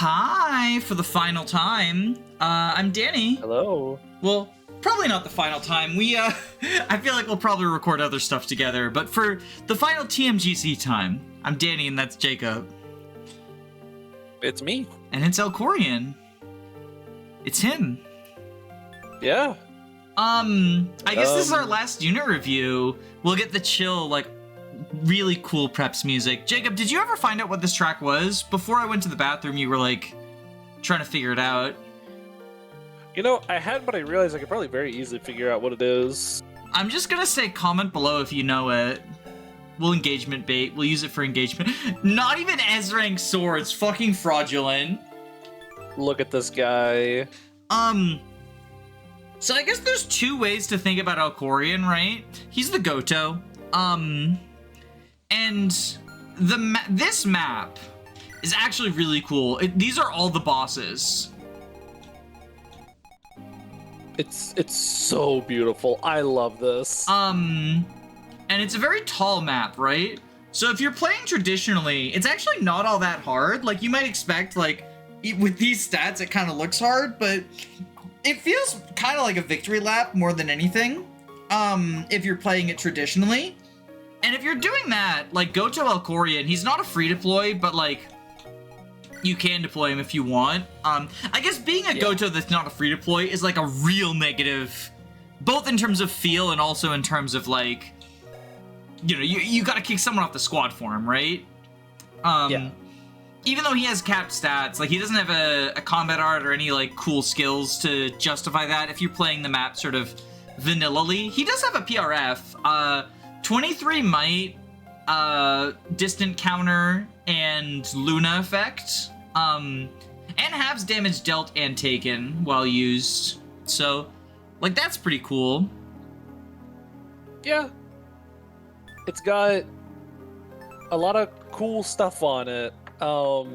Hi for the final time. I'm Danny. Hello. Well, probably not the final time. I feel like we'll probably record other stuff together, but for the final TMGC time, I'm Danny and that's Jacob. It's me. And it's Elcorian. It's him. Yeah. I guess this is our last unit review. We'll get the chill, like, really cool preps music. Jacob, did you ever find out what this track was? Before I went to the bathroom, you were, like, trying to figure it out. You know, I had, but I realized I could probably very easily figure out what it is. I'm just gonna say comment below if you know it. We'll engagement bait. We'll use it for engagement. Not even S-rank swords. Fucking fraudulent. Look at this guy. So I guess there's two ways to think about Elcorian, right? He's the Goto. And this map is actually really cool. These are all the bosses. It's so beautiful. I love this. And it's a very tall map, right? So if you're playing traditionally, it's actually not all that hard. Like, you might expect, like, with these stats, it kind of looks hard, but it feels kind of like a victory lap more than anything, if you're playing it traditionally. And if you're doing that, like, Goto Elcorian, he's not a free deploy, but, like, you can deploy him if you want. I guess being a Goto that's not a free deploy is, like, a real negative, both in terms of feel and also in terms of, like, you know, you gotta kick someone off the squad for him, right? Yeah. Even though he has capped stats, like, he doesn't have a combat art or any, like, cool skills to justify that if you're playing the map sort of vanilla-ly. He does have a PRF, 23 might, distant counter, and Luna effect, and halves damage dealt and taken while used. So, like, that's pretty cool. Yeah. It's got a lot of cool stuff on it. Although,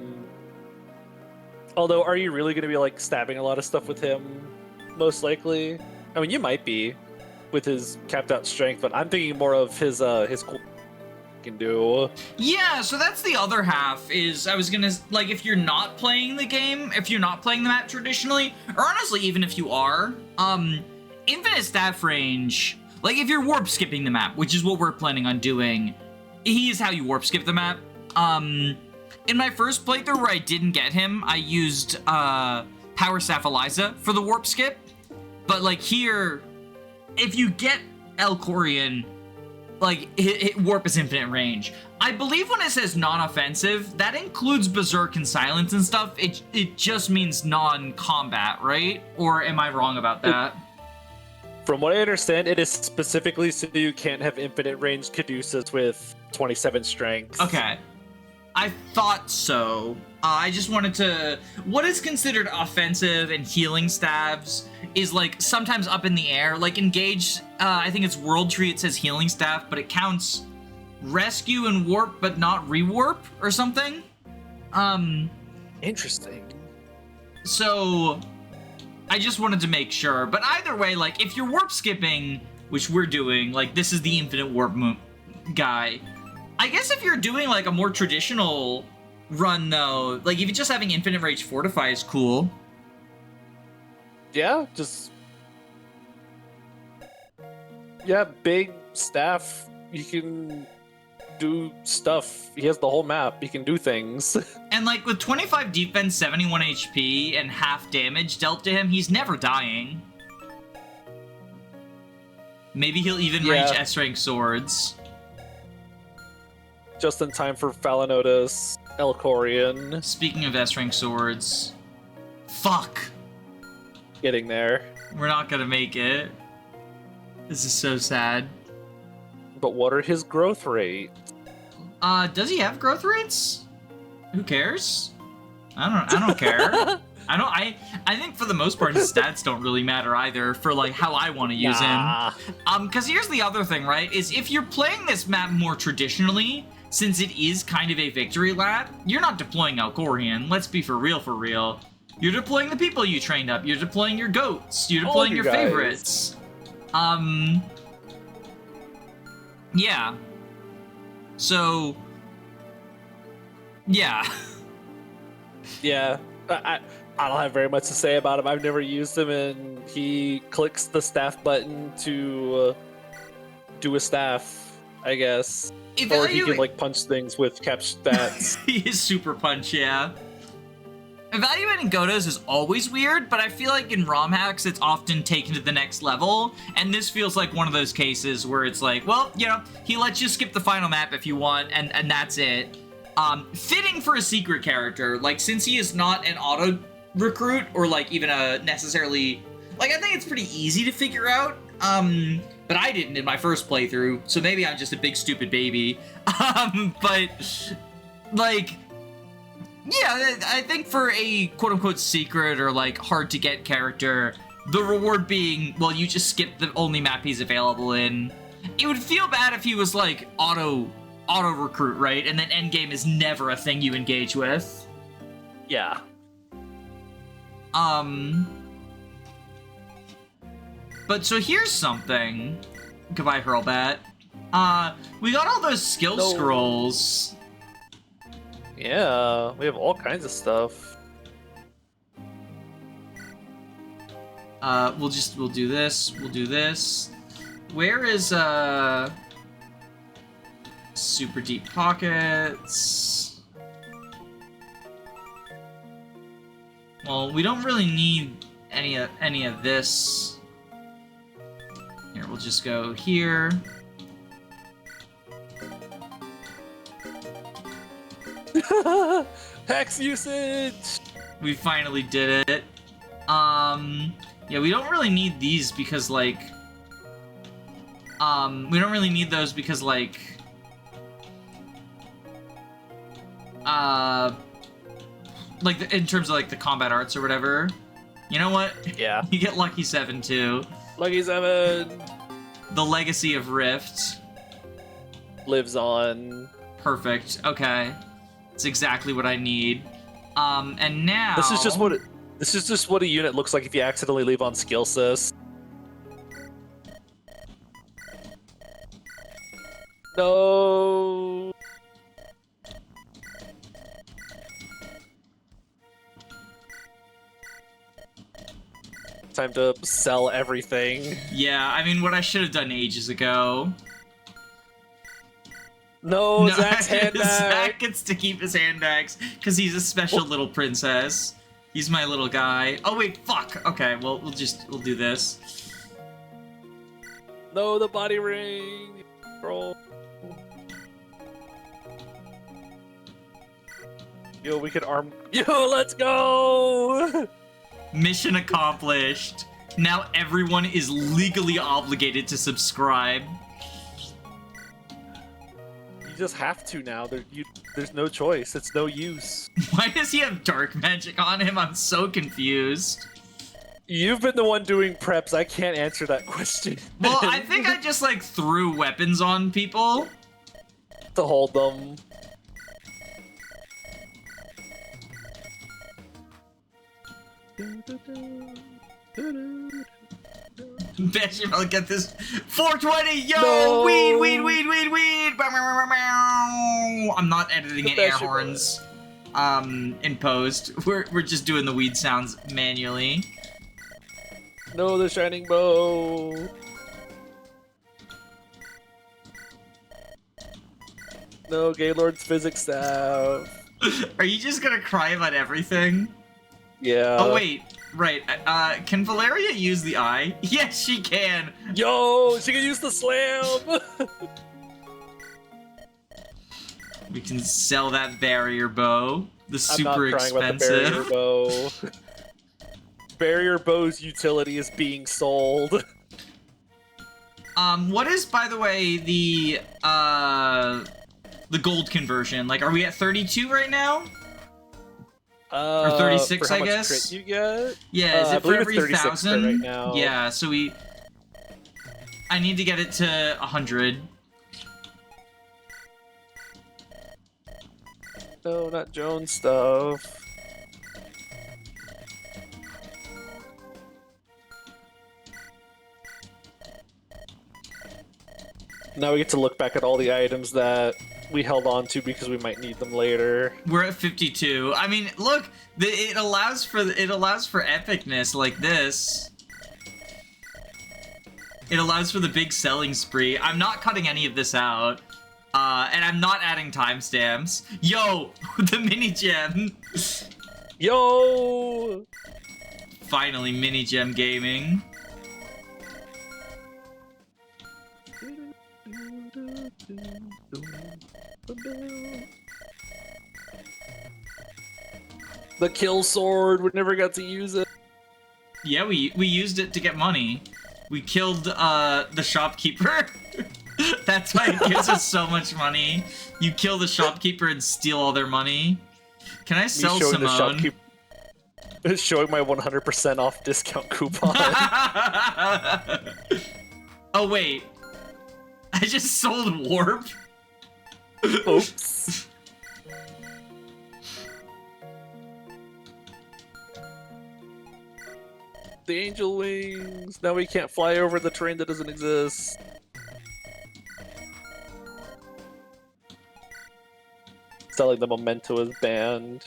are you really going to be, like, stabbing a lot of stuff with him? Most likely. I mean, you might be with his capped out strength, but I'm thinking more of his cool can do. Yeah, so that's the other half, is I was gonna, like, if you're not playing the game, if you're not playing the map traditionally, or honestly, even if you are, infinite staff range, like, if you're warp skipping the map, which is what we're planning on doing, he is how you warp skip the map. In my first playthrough where I didn't get him, I used, Power Staff Eliza for the warp skip, but, like, here, if you get Elcorian, like, warp is infinite range. I believe when it says non-offensive, that includes Berserk and Silence and stuff. It just means non-combat, right? Or am I wrong about that? From what I understand, it is specifically so you can't have infinite range Caduceus with 27 strength. Okay. I thought so. I just wanted to... What is considered offensive and healing stabs is, like, sometimes up in the air. Like, Engage, I think it's World Tree, it says healing staff, but it counts rescue and warp, but not rewarp or something. Interesting. So, I just wanted to make sure. But either way, like, if you're warp skipping, which we're doing, like, this is the infinite warp guy. I guess if you're doing, like, a more traditional run, though, like, if you're just having infinite range fortify is cool. Yeah, just... Yeah, big staff. You can do stuff. He has the whole map. He can do things. And, like, with 25 defense, 71 HP, and half damage dealt to him, he's never dying. Maybe he'll even range S-rank swords. Just in time for Falanotus, Elcorian. Speaking of S-rank swords... Fuck! Getting there. We're not gonna make it. This is so sad. But what are his growth rates? Does he have growth rates? Who cares? I don't care. I think for the most part his stats don't really matter either for, like, how I want to use him. Cause here's the other thing, right? Is if you're playing this map more traditionally, since it is kind of a victory lap, you're not deploying Elcorian. Let's be for real. You're deploying the people you trained up. You're deploying your goats. You're deploying your favorites. Yeah. So, yeah. Yeah. I don't have very much to say about him. I've never used him, and he clicks the staff button to do a staff, I guess. Or he can like punch things with cap stats. He is super punch, yeah. Evaluating Godos is always weird, but I feel like in ROM hacks it's often taken to the next level, and this feels like one of those cases where it's like, well, you know, he lets you skip the final map if you want, and that's it. Fitting for a secret character, like, since he is not an auto recruit, or like even a necessarily, like, I think it's pretty easy to figure out, but I didn't in my first playthrough, so maybe I'm just a big stupid baby, but, like, yeah, I think for a quote-unquote secret or, like, hard-to-get character, the reward being, well, you just skip the only map he's available in. It would feel bad if he was, like, auto-recruit, right? And then endgame is never a thing you engage with. Yeah. But so here's something. Goodbye, Hurlbat. We got all those skill scrolls. Yeah, we have all kinds of stuff. We'll do this. Where is, super deep pockets? Well, we don't really need any of this. Here, we'll just go here. Hex usage! We finally did it. Yeah, we don't really need these because, like, we don't really need those because, like, in terms of, like, the combat arts or whatever. You know what? Yeah. You get Lucky 7, too. Lucky 7! The Legacy of Rift. Lives on. Perfect. Okay. It's exactly what I need. And now... This is just what a unit looks like if you accidentally leave on skill sys. No. Time to sell everything. Yeah, I mean, what I should have done ages ago. No, Zach's hand axe. Zach gets to keep his hand axe because he's a special little princess. He's my little guy. Oh wait, fuck. Okay, well we'll do this. No, the body ring. Bro. Yo, we could arm. Yo, let's go. Mission accomplished. Now everyone is legally obligated to subscribe. You just have to now. There's no choice. It's no use. Why does he have dark magic on him? I'm so confused. You've been the one doing preps. I can't answer that question. Well, I think I just, like, threw weapons on people. To hold them. Bet I'll get this 420. Yo, no. Weed. I'm not editing in air horns. In post. We're just doing the weed sounds manually. No, the shining bow. No, Gaylord's physics staff. Are you just gonna cry about everything? Yeah. Oh wait, right. Can Valeria use the eye? Yes, she can. Yo, she can use the slam. We can sell that barrier bow. The super expensive. I'm not crying about the barrier bow. Barrier bow's utility is being sold. What is, by the way, the gold conversion? Like, are we at 32 right now? Or 36, I guess. Crit you get? Yeah, is it for every 1,000? Right now. Yeah, so I need to get it to 100. No, not Jones stuff. Now we get to look back at all the items that we held on to because we might need them later. We're at 52. I mean, look, it allows for epicness like this. It allows for the big selling spree. I'm not cutting any of this out. And I'm not adding timestamps. Yo, the mini gem. Yo! Finally, mini gem gaming. The kill sword, we never got to use it. Yeah, we used it to get money. We killed the shopkeeper. That's why it gives us so much money. You kill the shopkeeper and steal all their money. Can I sell Simone? Showing my 100% off discount coupon. Oh wait, I just sold Warp. Oops. The angel wings. Now we can't fly over the terrain that doesn't exist. Selling the memento is banned.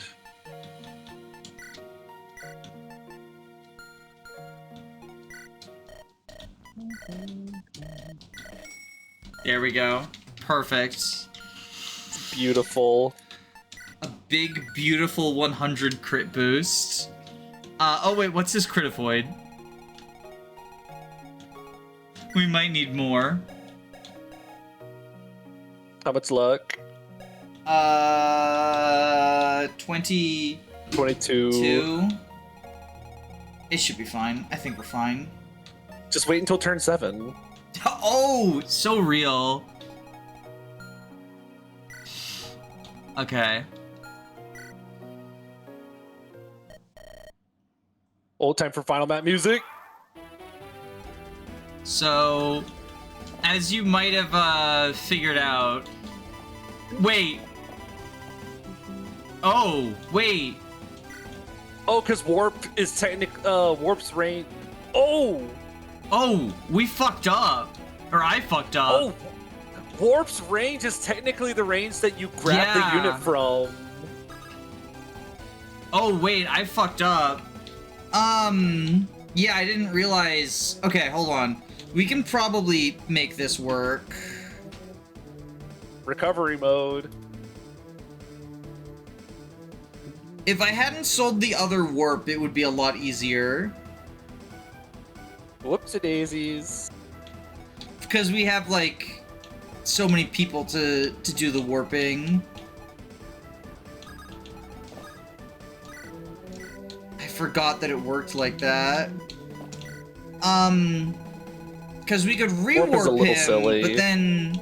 There we go. Perfect. It's beautiful. A big, beautiful 100 crit boost. Oh wait, what's his crit avoid? We might need more. How much luck? 22. 22. It should be fine. I think we're fine. Just wait until turn 7. Oh, so real. Okay. Old time for final map music. So, as you might have figured out. Wait. Oh, wait. Oh, because Warp is Warp's range. Oh! Oh, we fucked up. Or I fucked up. Oh! Warp's range is technically the range that you grab the unit from. Oh, wait, I fucked up. Yeah, I didn't realize. Okay, hold on. We can probably make this work. Recovery mode. If I hadn't sold the other warp, it would be a lot easier. Whoopsie daisies. Because we have, like, so many people to do the warping. I forgot that it worked like that. Because we could rewarp him, silly. but then...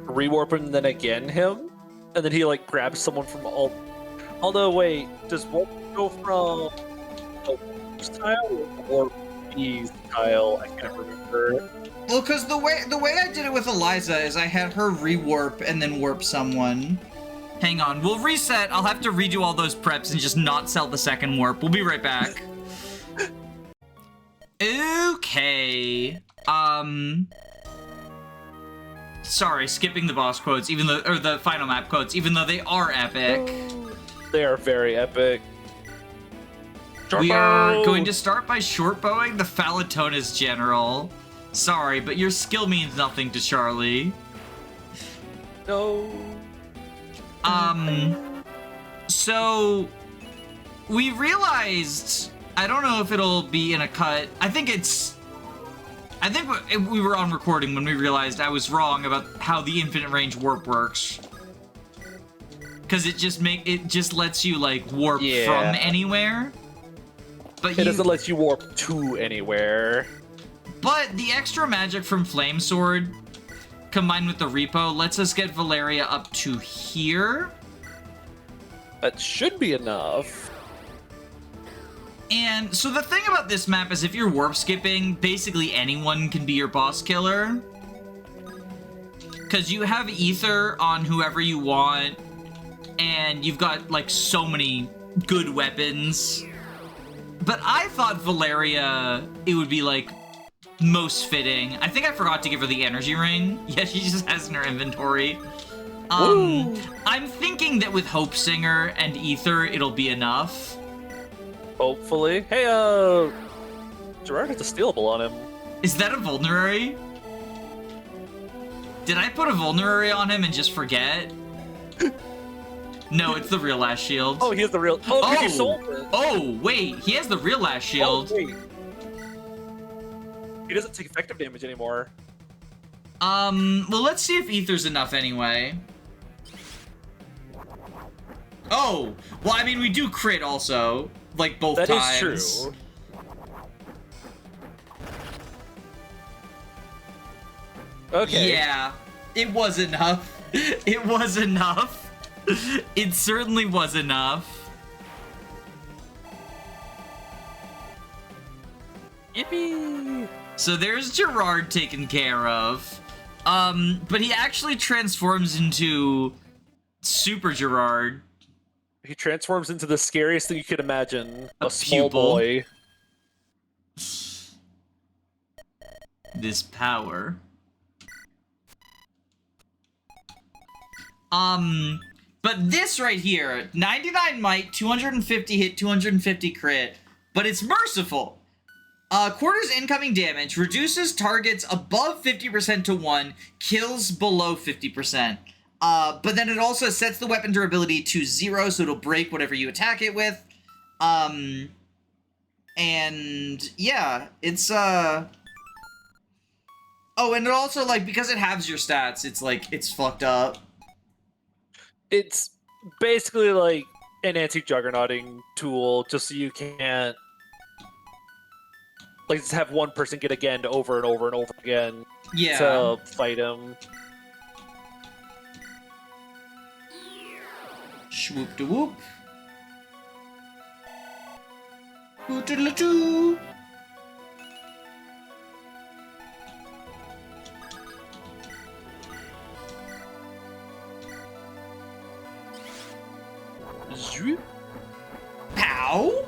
Rewarp him, then again him? And then he, like, grabs someone from all... Although, wait, does Warp go from... a tile or B's tile? I can't remember. Well, because the way I did it with Eliza is I had her rewarp and then warp someone. Hang on, we'll reset. I'll have to redo all those preps and just not sell the second warp. We'll be right back. Okay. Sorry, skipping the boss quotes, even though, or the final map quotes, even though they are epic. They are very epic. We are going to start by shortbowing the Phalatonus General. Sorry, but your skill means nothing to Charlie. No. So we realized, I don't know if it'll be in a cut. I think we were on recording when we realized I was wrong about how the infinite range warp works. Cause it just lets you like warp from anywhere. But it doesn't let you warp to anywhere. But the extra magic from Flame Sword, combined with the repo, lets us get Valeria up to here. That should be enough. And so the thing about this map is if you're warp skipping, basically anyone can be your boss killer. Because you have ether on whoever you want, and you've got like so many good weapons. But I thought Valeria, it would be like most fitting. I think I forgot to give her the energy ring. Yeah, she just has in her inventory. Woo! I'm thinking that with Hope Singer and Ether, it'll be enough. Hopefully. Hey, Gerard has a stealable on him. Is that a vulnerary? Did I put a vulnerary on him and just forget? No, it's the real last shield. Oh, he has the real. Oh, because you sold it. Oh, wait, he has the real last shield. Oh, wait. He doesn't take effective damage anymore. Well, let's see if Ether's enough anyway. Oh, well, I mean, we do crit also, like both times. That is true. Okay. Yeah, it was enough. It was enough. It certainly was enough. Yippee! So there's Gerard taken care of. But he actually transforms into Super Gerard. He transforms into the scariest thing you could imagine. A small pupil. boy. This power. But this right here, 99 might, 250 hit, 250 crit, but it's merciful. Quarters incoming damage, reduces targets above 50% to 1, kills below 50%. But then it also sets the weapon durability to 0, so it'll break whatever you attack it with. And yeah, it's oh, and it also, like, because it halves your stats, it's like, it's fucked up. It's basically like an anti-juggernauting tool, just so you can't like just have one person get again over and over and over again to fight him. Swoop de whoop. Hoo-diddle-doo. Pow?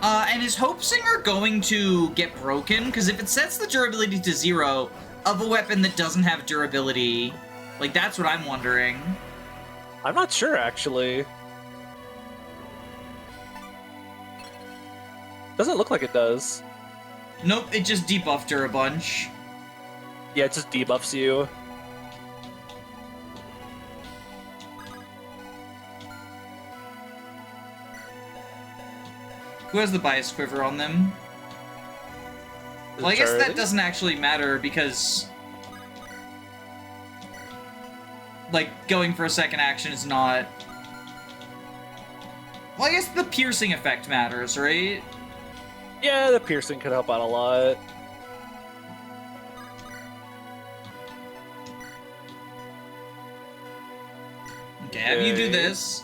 And is Hope Singer going to get broken? Because if it sets the durability to 0 of a weapon that doesn't have durability, like, that's what I'm wondering. I'm not sure, actually. Doesn't look like it does. Nope, it just debuffed her a bunch. Yeah, it just debuffs you. Who has the bias quiver on them? Well, I guess that doesn't actually matter because, like, going for a second action is not... Well, I guess the piercing effect matters, right? Yeah, the piercing could help out a lot. Okay, have you do this.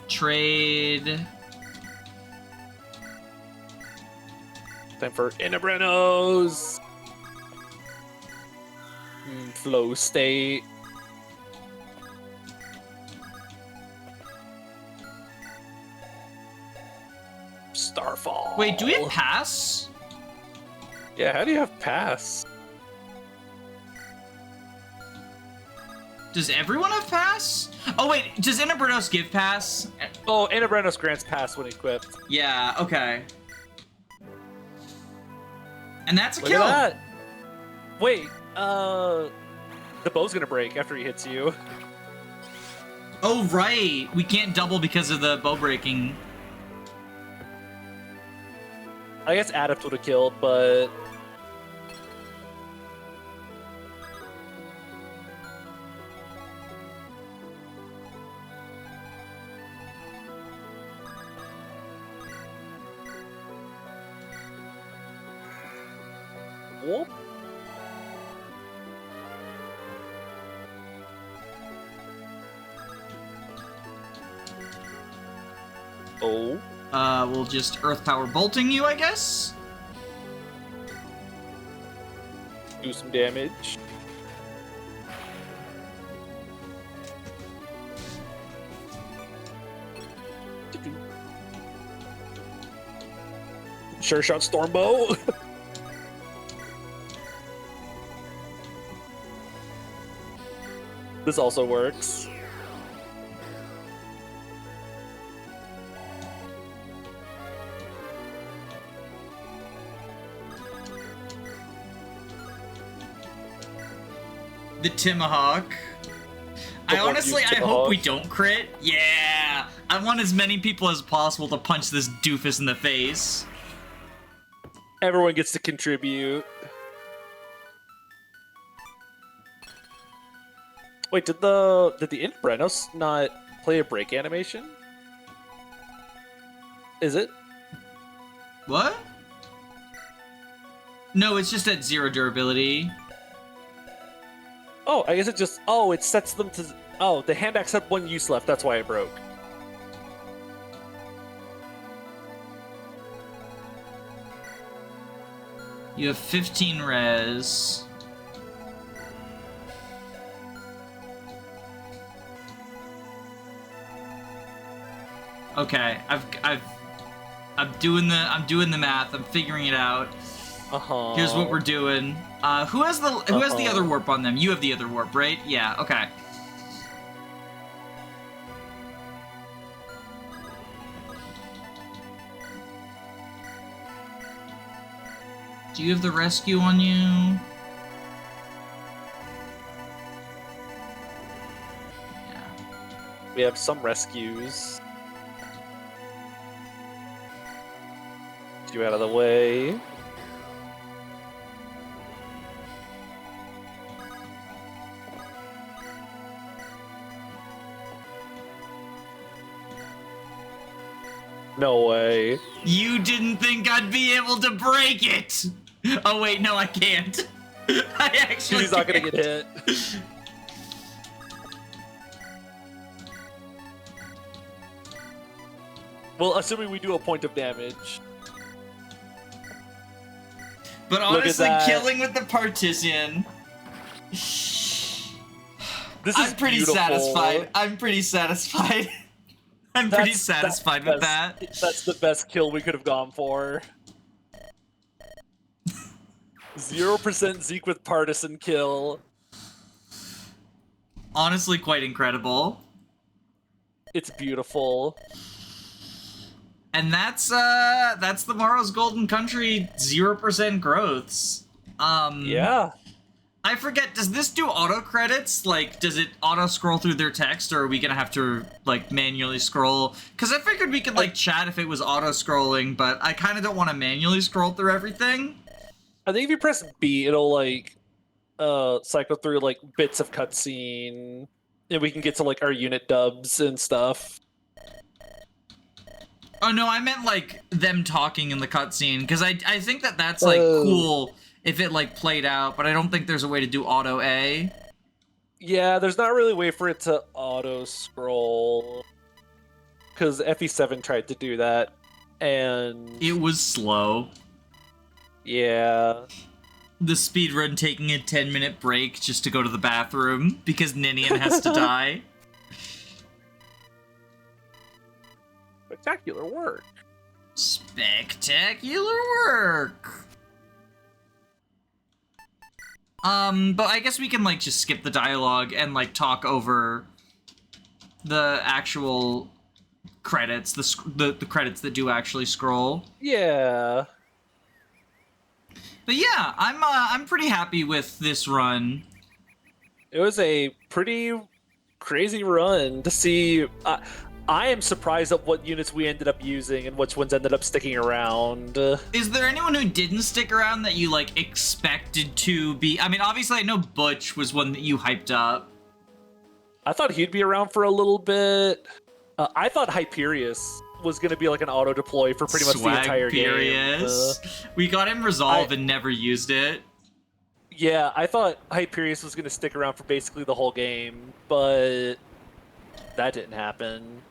Trade. Time for Inabrenos. Flow state. Starfall. Wait, do we have pass? Yeah, how do you have pass? Does everyone have pass? Oh wait, does Inabrenos give pass? Oh, Inabrenos grants pass when equipped. Yeah, okay. And that's a Look kill. at that. Wait, the bow's gonna break after he hits you. Oh right, we can't double because of the bow breaking. I guess Adept would have killed, but whoop. Oh. We'll just Earth Power bolting you, I guess? do some damage. Sure shot Stormbow. This also works. The Tomahawk. I hope we don't crit. Yeah! I want as many people as possible to punch this doofus in the face. Everyone gets to contribute. Wait, did the Inbrenos not play a break animation? Is it? What? No, it's just at 0 durability. Oh, I guess it just... Oh, it sets them to... Oh, the hand axe had 1 use left, that's why it broke. You have 15 res. Okay, I'm doing the math. I'm figuring it out. Here's what we're doing. Who has the other warp on them? You have the other warp, right? Yeah. Okay. Do you have the rescue on you? Yeah. We have some rescues. Get you out of the way. No way. You didn't think I'd be able to break it! Oh wait, no, I can't. I actually He's not gonna get hit. Well, assuming we do a point of damage. But honestly, killing with the partisan... I'm pretty beautiful. satisfied. I'm pretty satisfied. I'm pretty satisfied with that. That's the best kill we could have gone for. 0% Zeke with partisan kill. Honestly, quite incredible. It's beautiful. And that's the Morrow's Golden Country 0% growths. Yeah. I forget, does this do auto credits? Like, does it auto scroll through their text, or are we gonna have to, like, manually scroll? Because I figured we could, like, chat if it was auto scrolling, but I kind of don't want to manually scroll through everything. I think if you press B, it'll, like, cycle through, like, bits of cutscene, and we can get to, like, our unit dubs and stuff. Oh, no, I meant, like, them talking in the cutscene, because I think that that's, like, cool if it, like, played out, but I don't think there's a way to do auto-A. Yeah, there's not really a way for it to auto-scroll, because FE7 tried to do that, and... It was slow. Yeah. The speedrun taking a 10-minute break just to go to the bathroom, because Ninian has to die. Spectacular work. Spectacular work! But I guess we can, like, just skip the dialogue and, like, talk over the actual credits, the credits that do actually scroll. Yeah. But yeah, I'm pretty happy with this run. It was a pretty crazy run to see. I am surprised at what units we ended up using and which ones ended up sticking around. Is there anyone who didn't stick around that you, like, expected to be... I mean, obviously, I know Butch was one that you hyped up. I thought he'd be around for a little bit. I thought Hyperius was going to be, like, an auto-deploy for pretty much the entire game. We got him resolved and never used it. Yeah, I thought Hyperius was going to stick around for basically the whole game, but that didn't happen.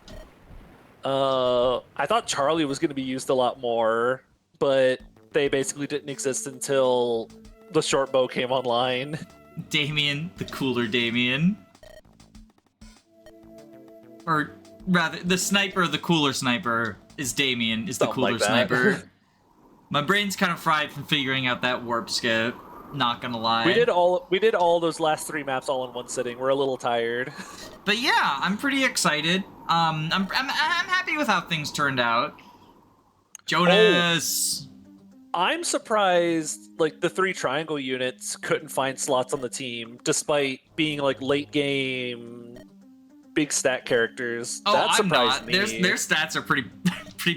I thought Charlie was going to be used a lot more, but they basically didn't exist until the short bow came online. Damien, the cooler Damien. Or rather, the sniper, the cooler sniper is Damien, is the Something cooler like that. sniper. My brain's kind of fried from figuring out that warp skip. Not gonna lie. We did all those last 3 maps all in one sitting. We're a little tired. But yeah, I'm pretty excited. I'm happy with how things turned out. Jonas. I'm surprised like the 3 triangle units couldn't find slots on the team despite being like late game big stat characters. Oh, That I'm surprised not. me. Their stats are pretty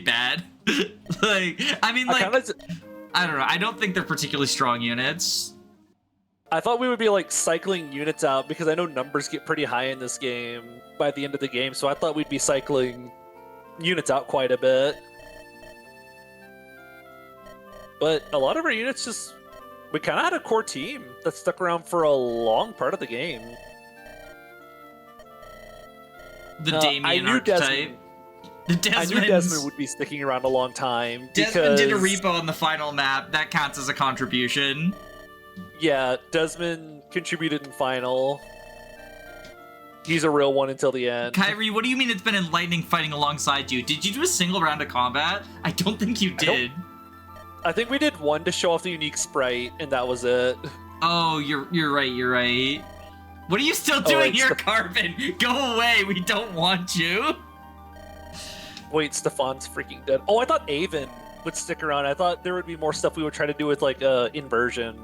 bad. Like, I mean, like, I don't know. I don't think they're particularly strong units. I thought we would be like cycling units out because I know numbers get pretty high in this game by the end of the game, so I thought we'd be cycling units out quite a bit. But a lot of our units just... We kind of had a core team that stuck around for a long part of the game. The Damien archetype. The I knew Desmond would be sticking around a long time. Desmond did a repo on the final map. That counts as a contribution. Yeah, Desmond contributed in final. He's a real one until the end. Kyrie, what do you mean it's been enlightening fighting alongside you? Did you do a single round of combat? I don't think you did. I think we did one to show off the unique sprite, and that was it. Oh, you're right. What are you still doing here, Carbon? Go away, we don't want you. Wait, Stefan's freaking dead. Oh, I thought Avon would stick around. I thought there would be more stuff we would try to do with, like, inversion.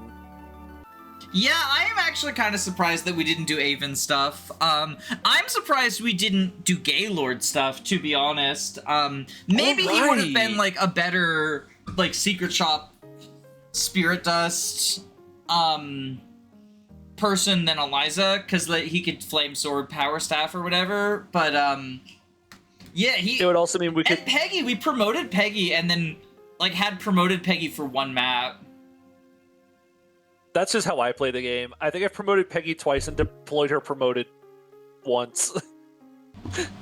Yeah, I am actually kind of surprised that we didn't do Avon stuff. I'm surprised we didn't do Gaylord stuff, to be honest. Maybe he would have been, like, a better, like, Secret Shop Spirit Dust, person than Eliza, because he could Flame Sword, Power Staff, or whatever, but, yeah, It would also mean we could... And Peggy, we promoted Peggy, and then, like, had promoted Peggy for one map. That's just how I play the game. I think I've promoted Peggy twice and deployed her promoted once.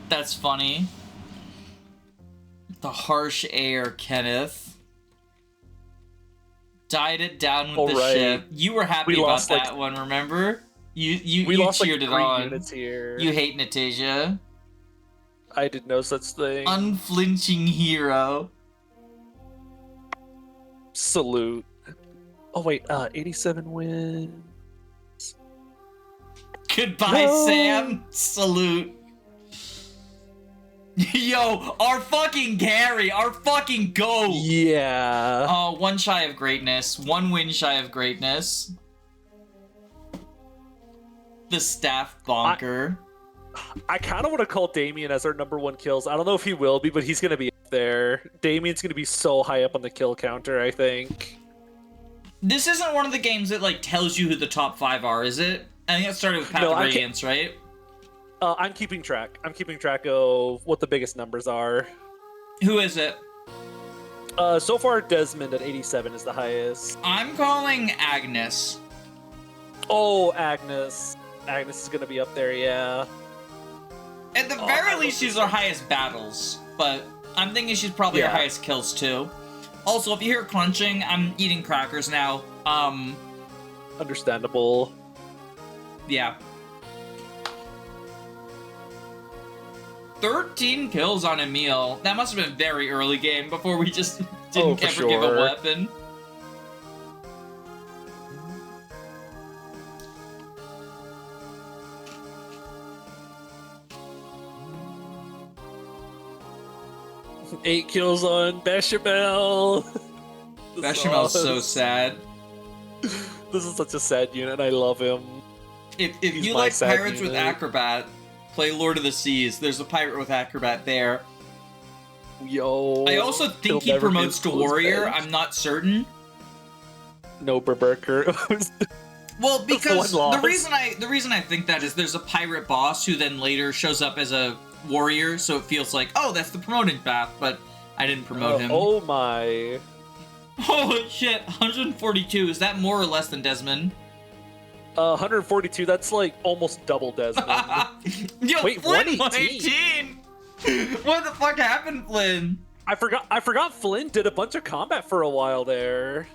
That's funny. The harsh air, Kenneth. Died it down with the ship. You were happy about that one, remember? You cheered it on. Units here. You hate Natasia. I did no such thing. Unflinching hero. Salute. Oh wait, 87 wins. Goodbye, no. Sam. Salute. Yo, our fucking Gary, our fucking GOAT. Yeah. Oh, one shy of greatness. One win shy of greatness. The staff bonker. I kind of want to call Damien as our #1 kills. I don't know if he will be, but he's going to be up there. Damien's going to be so high up on the kill counter, I think. This isn't one of the games that, like, tells you who the top 5 are, is it? I think it started with Path of Radiance, right? I'm keeping track. I'm keeping track of what the biggest numbers are. Who is it? So far, Desmond at 87 is the highest. I'm calling Agnes. Oh, Agnes. Agnes is going to be up there, yeah. At the very least, she's our highest battles, but I'm thinking she's probably our highest kills, too. Also, if you hear crunching, I'm eating crackers now. Understandable. Yeah. 13 kills on Emil. That must have been very early game before we just didn't ever give a weapon. Eight kills on Bechamel. Bechamel's so sad. This is such a sad unit. I love him. If you like pirates with Acrobat, play Lord of the Seas. There's a pirate with Acrobat there. Yo. I also think he promotes to Warrior. Bench. I'm not certain. No, Berserker. Well, because the reason I think that is there's a pirate boss who then later shows up as a warrior, so it feels like, oh, that's the promoted path, but I didn't promote him. Oh my. Holy shit, 142. Is that more or less than Desmond? 142, that's like almost double Desmond. Yo, wait, Flynn 118! What the fuck happened, Flynn? I forgot Flynn did a bunch of combat for a while there.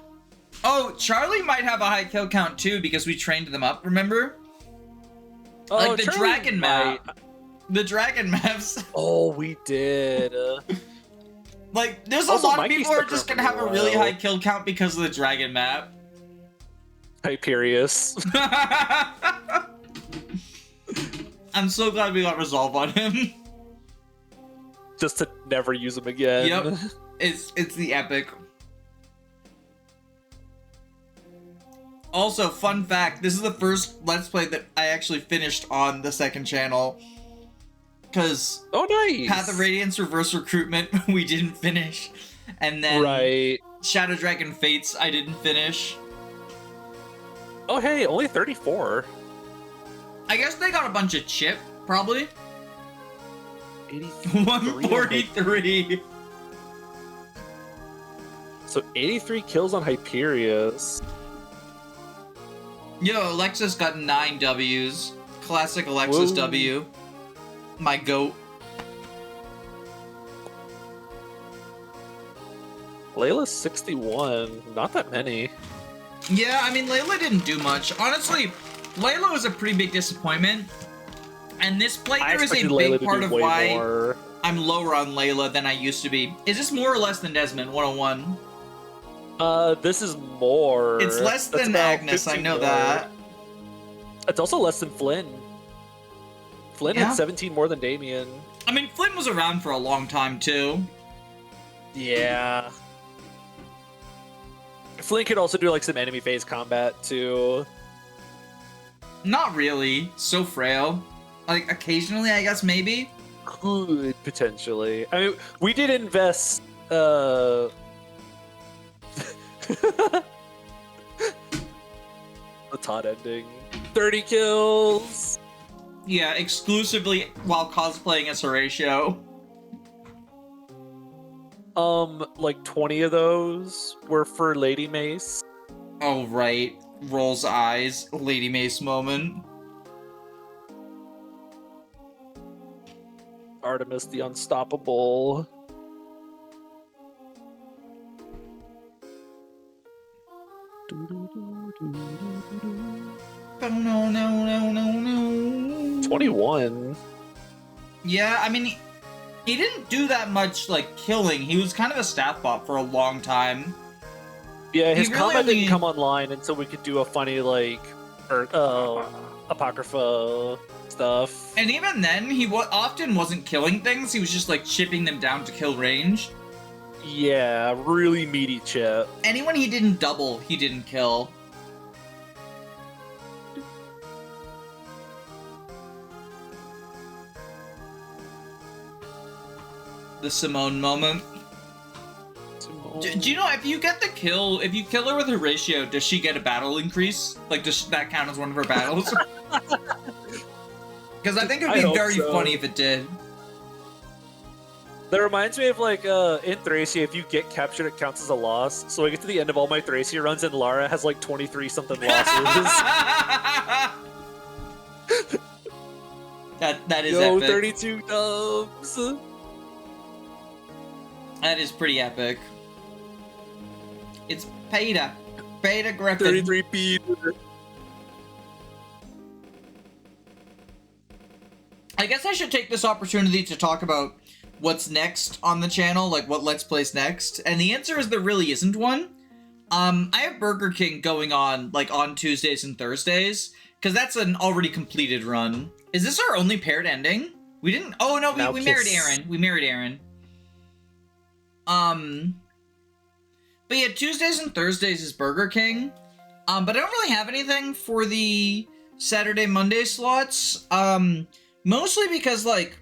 Oh, Charlie might have a high kill count too because we trained them up, remember? Oh, Like the Charlie dragon might. map. The dragon maps. Oh, we did. Like, there's a Also, lot of Mikey's people who are stuck just around gonna for have a a really while. high kill count because of the dragon map. Hyperius. I'm so glad we got resolve on him. Just to never use him again. Yep. It's the epic. Also, fun fact, this is the first Let's Play that I actually finished on the second channel. Because Oh, nice. Path of Radiance Reverse Recruitment, we didn't finish. And then Right. Shadow Dragon Fates, I didn't finish. Oh, hey, only 34. I guess they got a bunch of chip, probably. 83. 143. So 83 kills on Hyperius. Yo, Alexis got 9 Ws. Classic Alexis Whoa. W. My goat. Layla's 61. Not that many. Yeah, I mean, Layla didn't do much. Honestly, Layla was a pretty big disappointment. And this I playthrough is a expected big Layla to part do of way why more. I'm lower on Layla than I used to be. Is this more or less than Desmond 101? This is more. It's less That's than about Agnes, I 15 know more. that. It's also less than Flynn. Flynn Yeah. had 17 more than Damien. I mean, Flynn was around for a long time, too. Yeah. Flynn could also do like some enemy phase combat too. Not really. So frail. Like, occasionally, I guess, maybe. Could potentially. I mean, we did invest. The Todd ending. 30 kills. Yeah, exclusively while cosplaying as Horatio. Like 20 of those were for Lady Mace. Oh, right. Rolls eyes. Lady Mace moment. Artemis the Unstoppable. Oh, no, no, no, no, no. 21. Yeah, I mean, he didn't do that much, like, killing. He was kind of a staff bot for a long time. Yeah, his He really combat only- didn't come online until we could do a funny, like, Apocrypha stuff. And even then, he often wasn't killing things. He was just, like, chipping them down to kill range. Yeah, really meaty chip. Anyone he didn't double, he didn't kill. The Simone moment. Do you know, if you get the kill, if you kill her with Horatio, does she get a battle increase? Like, does that count as one of her battles? Because I think it would I be hope very so. funny if it did. That reminds me of, like, in Thracia, if you get captured, it counts as a loss. So I get to the end of all my Thracia runs, and Lara has, like, 23-something losses. that is Yo, epic. 32 dubs! That is pretty epic. It's Peter. Peter Griffin. 33 Peter. I guess I should take this opportunity to talk about what's next on the channel, like what Let's Play's next. And the answer is there really isn't one. I have Burger King going on, like, on Tuesdays and Thursdays, because that's an already completed run. Is this our only paired ending? We didn't... Oh, no, Now we married kiss. Aaron. We married Aaron. But yeah, Tuesdays and Thursdays is Burger King. But I don't really have anything for the Saturday, Monday slots. Mostly because, like,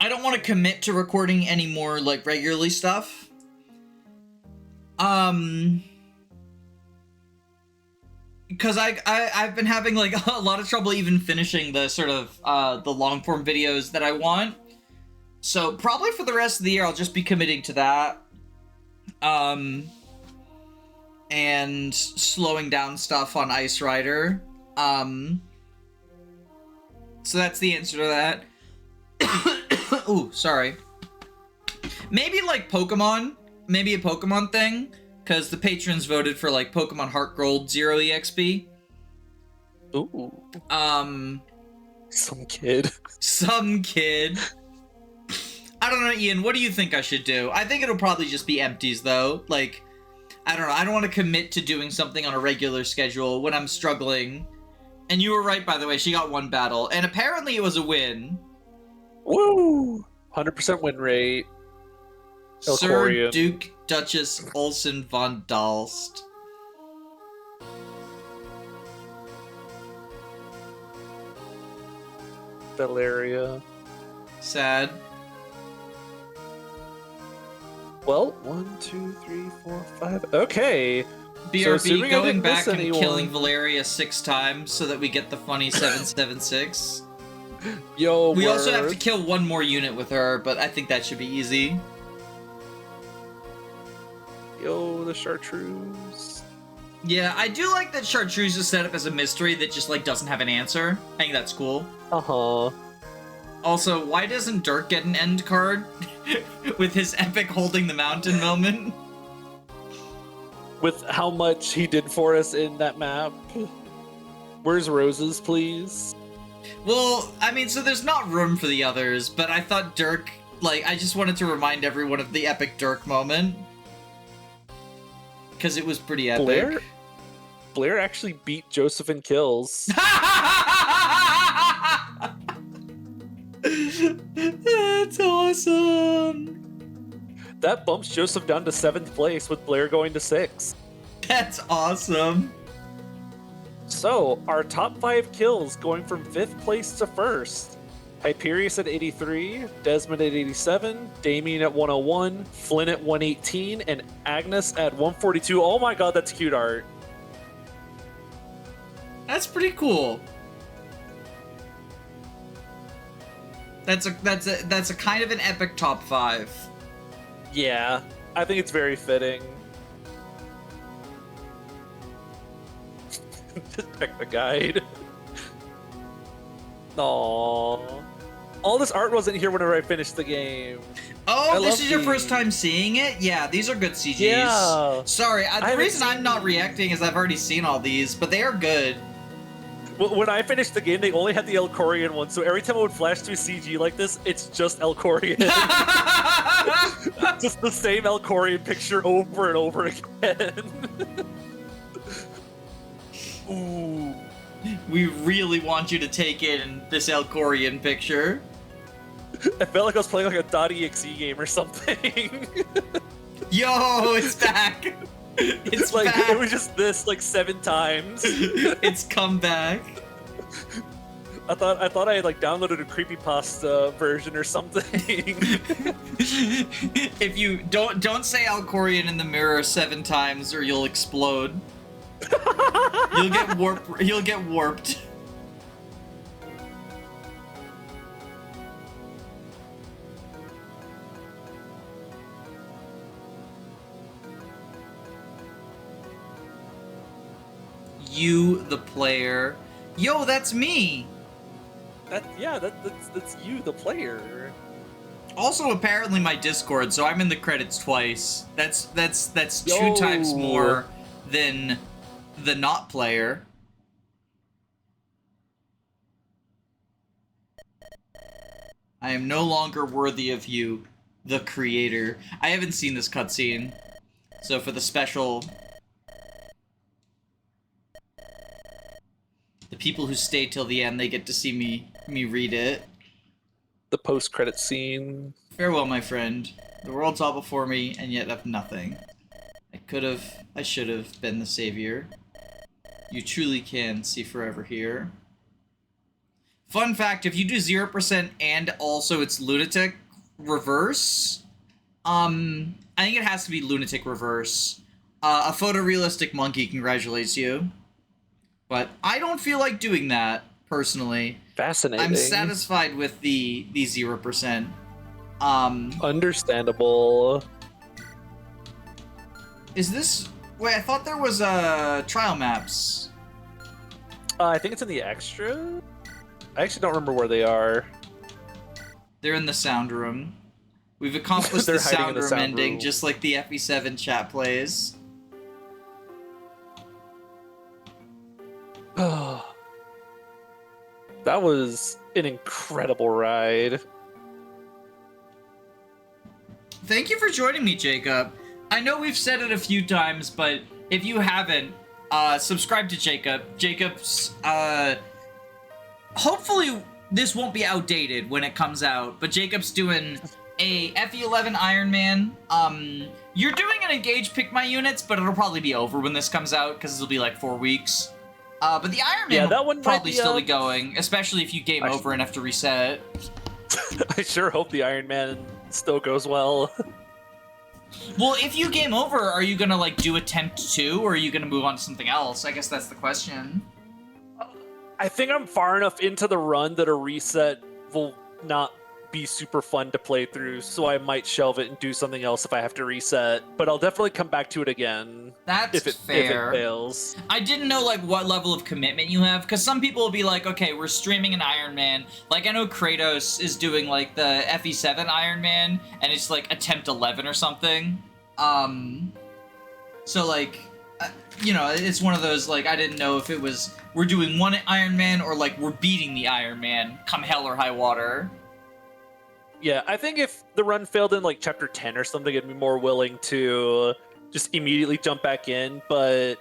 I don't want to commit to recording any more, like, regularly stuff. Because I've been having, like, a lot of trouble even finishing the sort of, the long-form videos that I want. So probably for the rest of the year, I'll just be committing to that. And slowing down stuff on Ice Rider. So that's the answer to that. Ooh, sorry. Maybe like Pokemon. Maybe a Pokemon thing. because the patrons voted for like Pokemon Heart Gold 0 EXP. Ooh. Some kid. Some kid. I don't know, Ian, what do you think I should do? I think it'll probably just be empties, though. Like, I don't know. I don't want to commit to doing something on a regular schedule when I'm struggling. And you were right, by the way. She got 1 battle. And apparently it was a win. Woo! 100% win rate. Sir Elcorian. Duke Duchess Olsen von Dalst. Valeria. Sad. Well, 1, 2, 3, 4, 5. Okay. BRB going back and anyone. killing Valeria 6 times so that we get the funny 776. Yo, We also have to kill 1 more unit with her, but I think that should be easy. Yo, the chartreuse. Yeah, I do like that Chartreuse is set up as a mystery that just, like, doesn't have an answer. I think that's cool. Uh-huh. Also, why doesn't Dirk get an end card? With his epic holding the mountain moment? With how much he did for us in that map. Where's Roses, please? Well, I mean, so there's not room for the others, but I thought Dirk, like, I just wanted to remind everyone of the epic Dirk moment. Because it was pretty epic. Blair actually beat Joseph in kills. That's awesome. That bumps Joseph down to 7th place with Blair going to 6th. That's awesome. So, our top 5 kills going from 5th place to 1st. Hyperius at 83, Desmond at 87, Damien at 101, Flynn at 118, and Agnes at 142. Oh my god, that's cute art. That's pretty cool. That's a kind of an epic top 5. Yeah, I think it's very fitting. Just check the guide. Aww. All this art wasn't here whenever I finished the game. Oh, this love is your first these. time seeing it? Yeah, these are good CGs. Yeah. Sorry, the haven't reason I'm seen- not reacting is I've already seen all these, but they are good. Well, when I finished the game, they only had the Elcorian one, so every time I would flash to a CG like this, it's just Elcorian. Just the same Elcorian picture over and over again. Ooh. We really want you to take in this Elcorian picture. I felt like I was playing like a .exe game or something. Yo, it's back. It's like back. it was just this like 7 times. It's come back. I thought I had like downloaded a creepypasta version or something. If you don't say Alcorian in the mirror 7 times or you'll explode. You'll get warped. You, the player. Yo, that's me. That's you, the player. Also, apparently my Discord, so I'm in the credits twice. That's 2 Yo. times more than the not player. I am no longer worthy of you, the creator. I haven't seen this cutscene, so for the special, the people who stay till the end, they get to see me read it. The post-credit scene. Farewell, my friend. The world's all before me, and yet I've nothing. I should have been the savior. You truly can see forever here. Fun fact, if you do 0% and also it's Lunatic Reverse, I think it has to be Lunatic Reverse. A photorealistic monkey congratulates you. But I don't feel like doing that, personally. Fascinating. I'm satisfied with the 0%. Understandable. Is this... Wait, I thought there was trial maps. I think it's in the extra. I actually don't remember where they are. They're in the sound room. We've accomplished They're the hiding in sound the room sound ending, room. just like the FE7 chat plays. That was an incredible ride. Thank you for joining me, Jacob. I know we've said it a few times, but if you haven't, subscribe to Jacob. Jacob's, hopefully this won't be outdated when it comes out, but Jacob's doing a FE11 Iron Man. You're doing an Engage Pick My Units, but it'll probably be over when this comes out, because it'll be like 4 weeks. But the Iron Man that will one probably might be, still be going, especially if you game over and have to reset. I sure hope the Iron Man still goes well. Well, if you game over, are you gonna, like, do attempt 2, or are you gonna move on to something else? I guess that's the question. I think I'm far enough into the run that a reset will not be super fun to play through, so I might shelve it and do something else if I have to reset. But I'll definitely come back to it again. That's if it fair. fails. I didn't know, like, what level of commitment you have, because some people will be like, okay, we're streaming an Iron Man. Like, I know Kratos is doing, like, the FE7 Iron Man, and it's, like, attempt 11 or something. So, like, you know, it's one of those, like, I didn't know if it was, we're doing one Iron Man, or, like, we're beating the Iron Man, come hell or high water. Yeah, I think if the run failed in, like, chapter 10 or something, I'd be more willing to just immediately jump back in, but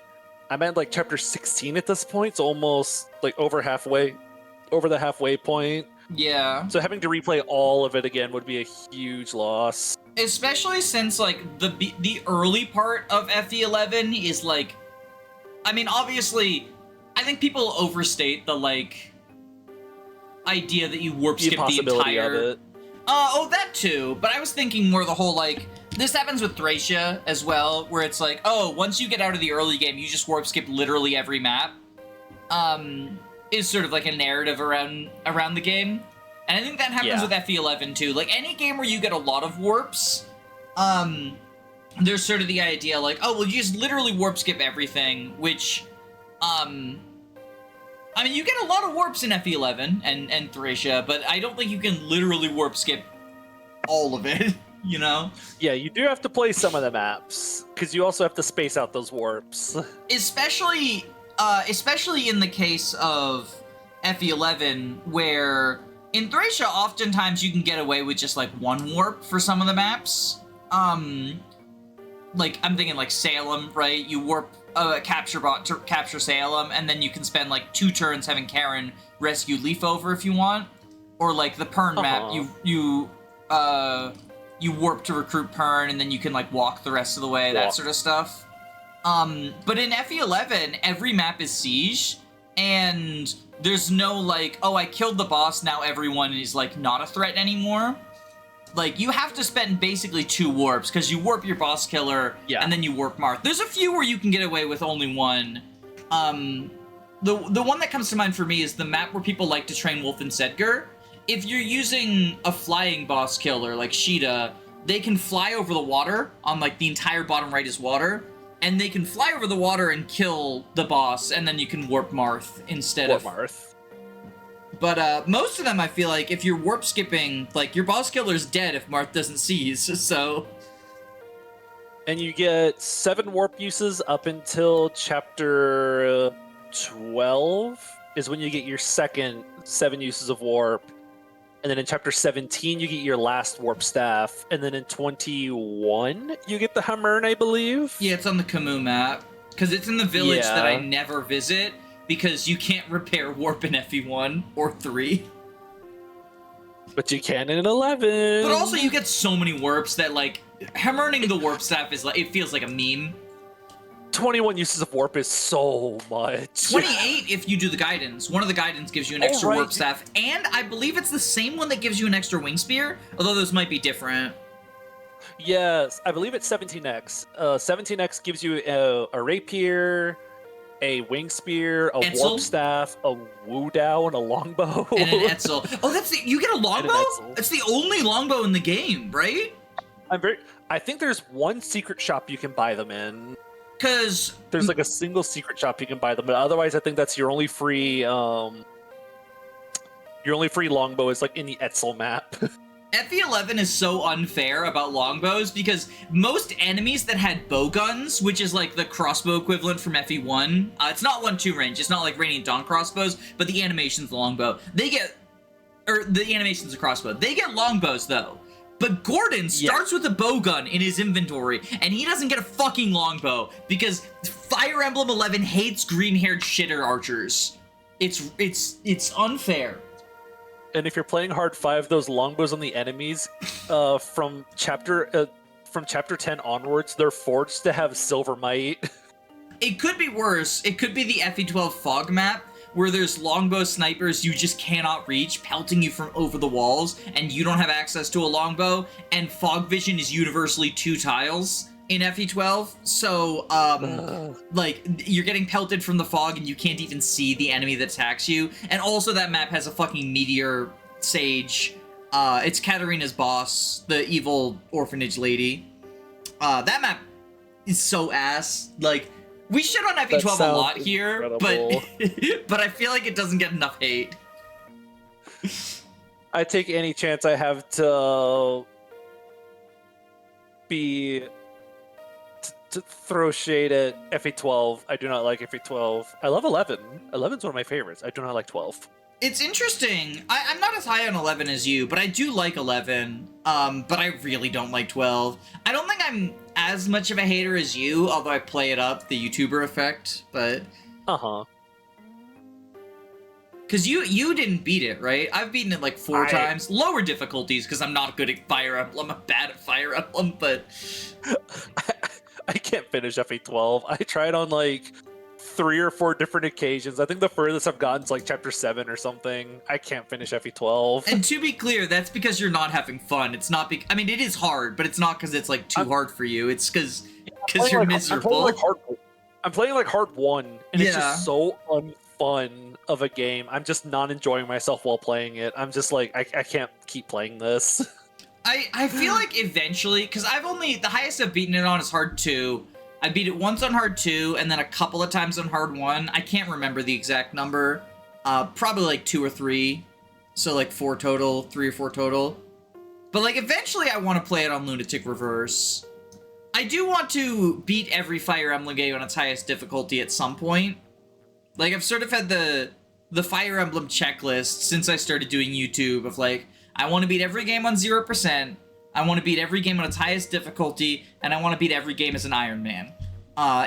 I'm at, like, chapter 16 at this point, so almost, like, over the halfway point. Yeah. So having to replay all of it again would be a huge loss. Especially since, like, the early part of FE11 is, like, I mean, obviously, I think people overstate the, like, idea that you warp skip the entire... of it. Oh, that too, but I was thinking more the whole, like, this happens with Thracia as well, where it's like, oh, once you get out of the early game, you just warp skip literally every map, is sort of like a narrative around the game. And I think that happens with FE11 too. Like, any game where you get a lot of warps, there's sort of the idea, like, oh, well, you just literally warp skip everything, which, I mean, you get a lot of warps in FE11 and Thracia, but I don't think you can literally warp skip all of it, you know? Yeah, you do have to play some of the maps, because you also have to space out those warps. Especially in the case of FE11, where in Thracia, oftentimes you can get away with just, like, one warp for some of the maps. Like, I'm thinking, like, Salem, right? You warp a capture bot to capture Salem, and then you can spend, like, 2 turns having Karen rescue Leaf over if you want. Or, like, the Pern map, you warp to recruit Pern, and then you can, like, walk the rest of the way, that sort of stuff. But in FE11, every map is Siege, and there's no, like, oh, I killed the boss, now everyone is, like, not a threat anymore. Like, you have to spend basically 2 warps, because you warp your boss killer, and then you warp Marth. There's a few where you can get away with only one. The one that comes to mind for me is the map where people like to train Wolf and Sedgar. If you're using a flying boss killer, like Sheeta, they can fly over the water, on, like, the entire bottom right is water, and they can fly over the water and kill the boss, and then you can warp Marth instead of... Marth. But, most of them, I feel like, if you're warp skipping, like, your boss killer's dead if Marth doesn't seize, so... And you get 7 warp uses up until chapter 12 is when you get your second 7 uses of warp. And then in chapter 17, you get your last warp staff. And then in 21, you get the Hammern, I believe? Yeah, it's on the Camus map. Because it's in the village that I never visit, because you can't repair warp in FE1 or 3. But you can in 11. But also, you get so many warps that, like, Hammerning the warp staff is, like, it feels like a meme. 21 uses of warp is so much. 28 if you do the guidance. One of the guidance gives you an extra warp staff, and I believe it's the same one that gives you an extra wing spear, although those might be different. Yes, I believe it's 17x. 17x gives you a rapier, a wing spear, a Etzel? warp staff, a Wu Dao, and a longbow. And an Etzel. Oh, that's you get a longbow? It's the only longbow in the game, right? I think there's one secret shop you can buy them in. Because there's like a single secret shop you can buy them, but otherwise I think that's your only free longbow is like in the Etzel map. FE11 is so unfair about longbows because most enemies that had bow guns, which is like the crossbow equivalent from FE1, it's not 1-2 range, it's not like Radiant Dawn crossbows, but the animation's longbow. The animation's a crossbow. They get longbows though. But Gordon starts with a bow gun in his inventory, and he doesn't get a fucking longbow because Fire Emblem 11 hates green-haired shitter archers. It's unfair. And if you're playing hard 5, those longbows on the enemies, from chapter 10 onwards, they're forged to have silver might. It could be worse. It could be the FE12 fog map, where there's longbow snipers you just cannot reach, pelting you from over the walls, and you don't have access to a longbow, and fog vision is universally 2 tiles in FE12, so, like, you're getting pelted from the fog and you can't even see the enemy that attacks you, and also that map has a fucking meteor sage. It's Katarina's boss, the evil orphanage lady. That map is so ass, like, we shit on FE12 a lot here, but I feel like it doesn't get enough hate. I take any chance I have to throw shade at FE12. I do not like FE12. I love 11. 11's one of my favorites. I do not like 12. It's interesting. I'm not as high on 11 as you, but I do like 11. But I really don't like 12. I don't think I'm as much of a hater as you, although I play it up, the YouTuber effect, but... Uh-huh. Because you didn't beat it, right? I've beaten it like 4 times. Lower difficulties, because I'm not good at Fire Emblem. I'm bad at Fire Emblem, but... I can't finish FE12. I tried on like 3 or 4 different occasions. I think the furthest I've gotten is like chapter 7 or something. I can't finish FE12. And to be clear, that's because you're not having fun. It's not I mean, it is hard, but it's not because it's like too hard for you. It's because you're miserable. I'm playing like hard 1, and it's just so unfun of a game. I'm just not enjoying myself while playing it. I'm just like, I can't keep playing this. I feel like eventually, because the highest I've beaten it on is hard 2. I beat it once on hard 2, and then a couple of times on hard 1. I can't remember the exact number. Probably like 2 or 3. So like 4 total, 3 or 4 total. But like eventually I want to play it on Lunatic Reverse. I do want to beat every Fire Emblem game on its highest difficulty at some point. Like I've sort of had the Fire Emblem checklist since I started doing YouTube of like, I want to beat every game on 0%, I want to beat every game on its highest difficulty, and I want to beat every game as an Iron Man.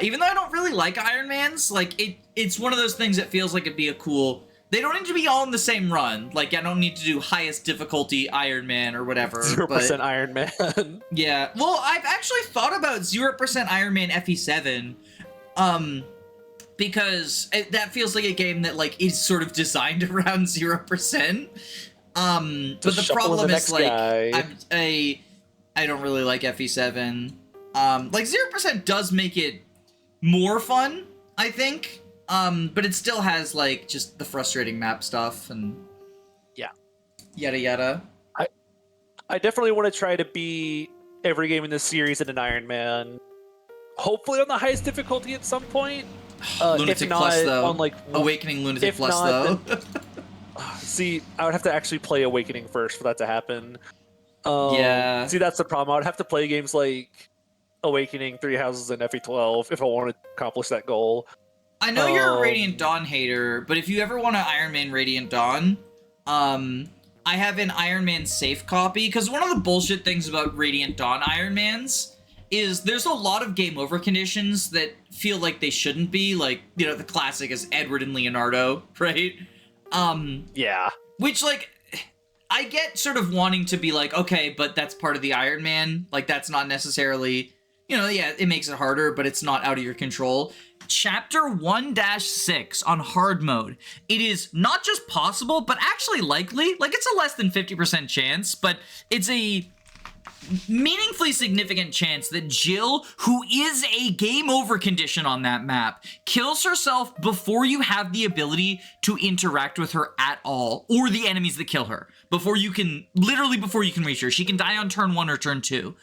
Even though I don't really like Iron Mans, like, it's one of those things that feels like it'd be a cool... They don't need to be all in the same run. Like, I don't need to do highest difficulty Iron Man or whatever. 0% Iron Man. Yeah. Well, I've actually thought about 0% Iron Man FE7, because that feels like a game that, like, is sort of designed around 0%. But the problem is, like, I don't really like FE7. Like, 0% does make it more fun, I think. But it still has, like, just the frustrating map stuff and... Yeah. Yada yada. I definitely want to try to beat every game in this series in an Iron Man. Hopefully on the highest difficulty at some point. Lunatic Plus, though. On, like, Awakening Lunatic Plus, though. See, I would have to actually play Awakening first for that to happen. Yeah. See, that's the problem. I would have to play games like Awakening, 3 Houses, and FE12 if I want to accomplish that goal. I know you're a Radiant Dawn hater, but if you ever want to Iron Man Radiant Dawn, I have an Iron Man safe copy, because one of the bullshit things about Radiant Dawn Iron Mans is there's a lot of game over conditions that feel like they shouldn't be, like, you know, the classic is Edward and Leonardo, right? Yeah. Which, like, I get sort of wanting to be like, okay, but that's part of the Iron Man. Like, that's not necessarily, you know, yeah, it makes it harder, but it's not out of your control. Chapter 1-6 on hard mode. It is not just possible, but actually likely. Like, it's a less than 50% chance, but it's a meaningfully significant chance that Jill, who is a game over condition on that map, kills herself before you have the ability to interact with her at all, or the enemies that kill her, before you can reach her. She can die on turn 1 or turn 2.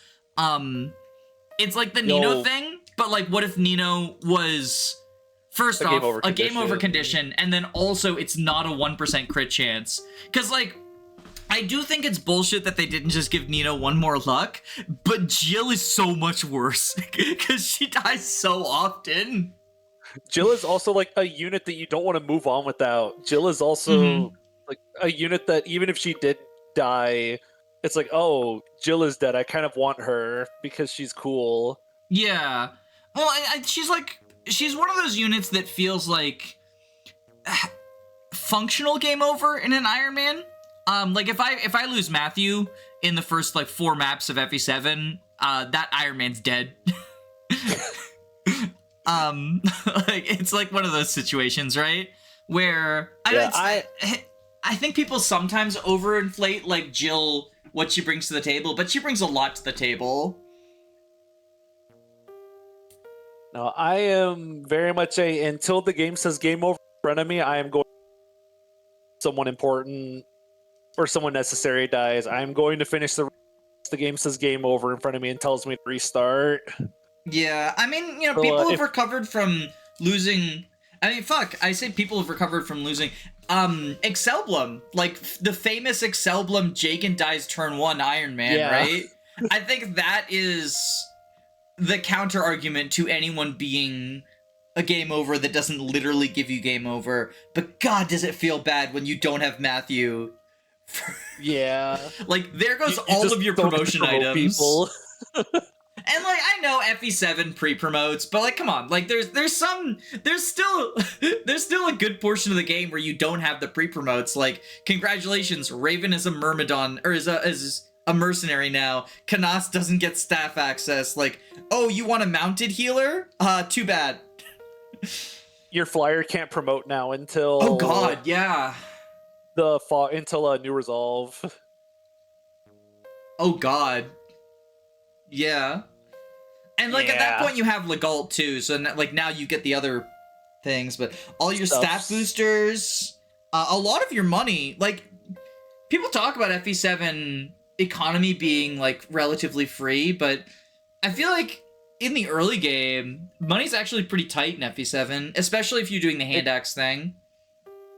It's like the Nino thing, but like, what if Nino was, first off, a game over condition, and then also it's not a 1% crit chance? Because, like, I do think it's bullshit that they didn't just give Nina one more luck, but Jill is so much worse because she dies so often. Jill is also like a unit that you don't want to move on without. Jill is also like a unit that even if she did die, it's like, oh, Jill is dead. I kind of want her because she's cool. Yeah. Well, she's one of those units that feels like functional game over in an Iron Man. Like if I lose Matthew in the first like 4 maps of FE7, that Iron Man's dead. Like it's like one of those situations, right? Where I think people sometimes overinflate like Jill, what she brings to the table, but she brings a lot to the table. No, I am very much until the game says game over in front of me, I am going someone important or someone necessary dies. I'm going to finish the game says game over in front of me and tells me to restart. Yeah, I mean, you know, people have recovered from losing. I mean, fuck, I say people have recovered from losing. Excelblum, like the famous Excelblum Jagan dies turn 1 Iron Man, right? I think that is the counter argument to anyone being a game over that doesn't literally give you game over. But God, does it feel bad when you don't have Matthew? Yeah. Like, there goes all of your promotion items. People. And like, I know FE7 pre-promotes, but like, come on, like there's still a good portion of the game where you don't have the pre-promotes. Like, congratulations, Raven is a Myrmidon, or is a mercenary now. Canas doesn't get staff access. Like, oh, you want a mounted healer? Too bad. Your flyer can't promote now until. Oh God, yeah. Until New Resolve. Oh God. Yeah. And like at that point you have Legault too, so like now you get the other things, but all your stat boosters, a lot of your money, like people talk about FE7 economy being like relatively free, but I feel like in the early game, money's actually pretty tight in FE7, especially if you're doing the hand axe thing.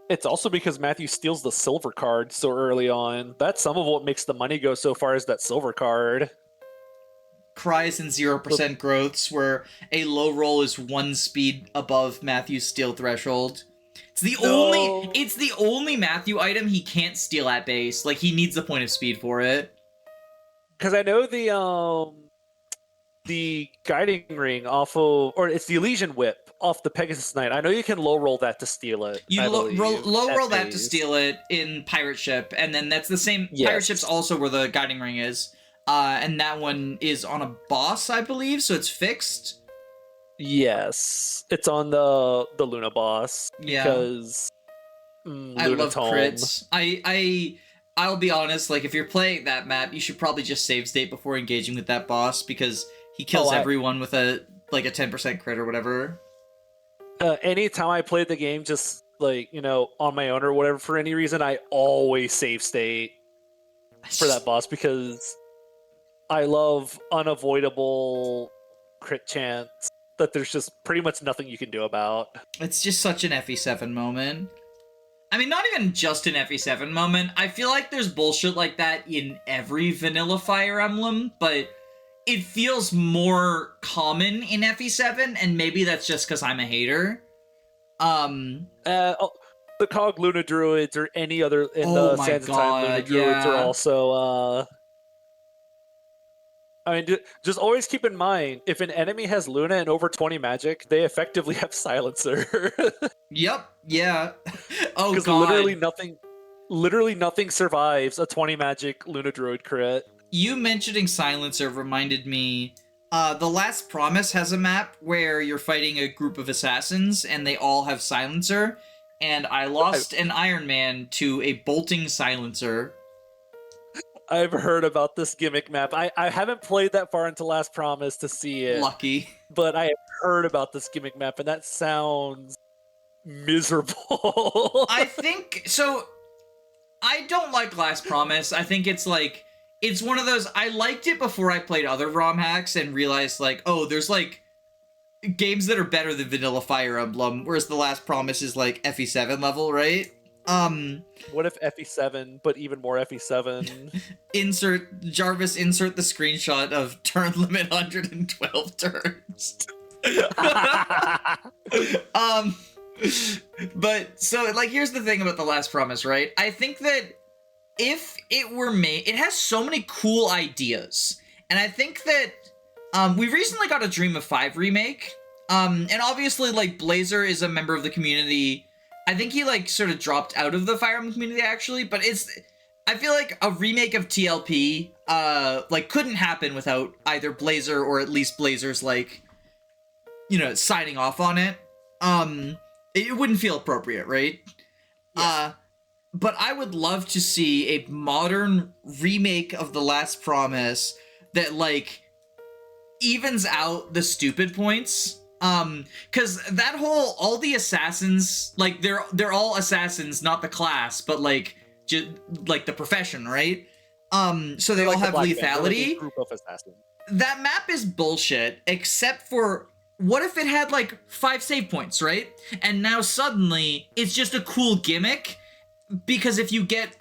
It's also because Matthew steals the silver card so early on. That's some of what makes the money go so far is that silver card. Cries and 0% growths, where a low roll is 1 speed above Matthew's steal threshold. It's the only Matthew item he can't steal at base. Like, he needs the point of speed for it. Because I know the guiding ring or it's the Elysian whip off the Pegasus Knight. I know you can low roll that to steal it. You low roll that to steal it in Pirate Ship, and then that's the same. Yes. Pirate Ship's also where the guiding ring is. And that one is on a boss, I believe, so it's fixed. Yes, it's on the Luna boss. Yeah, because I love crits. I'll be honest. Like, if you're playing that map, you should probably just save state before engaging with that boss because he kills everyone with a 10% crit or whatever. Anytime I played the game, just like on my own or whatever, for any reason, I always save state for that boss because I love unavoidable crit chance that there's just pretty much nothing you can do about. It's just such an FE7 moment. I mean, not even just an FE7 moment. I feel like there's bullshit like that in every vanilla Fire Emblem, but it feels more common in FE7, and maybe that's just because I'm a hater. The Cog Luna Druids or any other in the Sands of Time Luna Druids are also I mean, just always keep in mind, if an enemy has Luna and over 20 magic, they effectively have Silencer. Yep, yeah. Oh, God. Because literally nothing survives a 20 magic Luna Druid crit. You mentioning Silencer reminded me, The Last Promise has a map where you're fighting a group of assassins, and they all have Silencer, and I lost an Iron Man to a bolting Silencer. I've heard about this gimmick map. I haven't played that far into Last Promise to see it. Lucky. But I have heard about this gimmick map, and that sounds miserable. I think... So, I don't like Last Promise. I think it's like... It's one of those... I liked it before I played other ROM hacks and realized, like, oh, there's, like, games that are better than Vanilla Fire Emblem, whereas The Last Promise is, like, FE7 level, right? What if FE7, but even more FE7? insert Jarvis, insert the screenshot of turn limit 112 turns. um, but so like here's the thing about The Last Promise, right? I think that if it were made, it has so many cool ideas, and I think that we recently got a Dream of Five remake, and obviously like Blazer is a member of the community. I think he like sort of dropped out of the Fire Emblem community actually, but I feel like a remake of TLP like couldn't happen without either Blazer or at least Blazer's like, you know, signing off on it. It wouldn't feel appropriate, right? Yes. But I would love to see a modern remake of The Last Promise that like evens out the stupid points. Cause that whole, all the assassins, like they're all assassins, not the class, but like just like the profession, right? So they all have lethality. Group of assassins. That map is bullshit, except for what if it had like 5 save points, right? And now suddenly it's just a cool gimmick, because if you get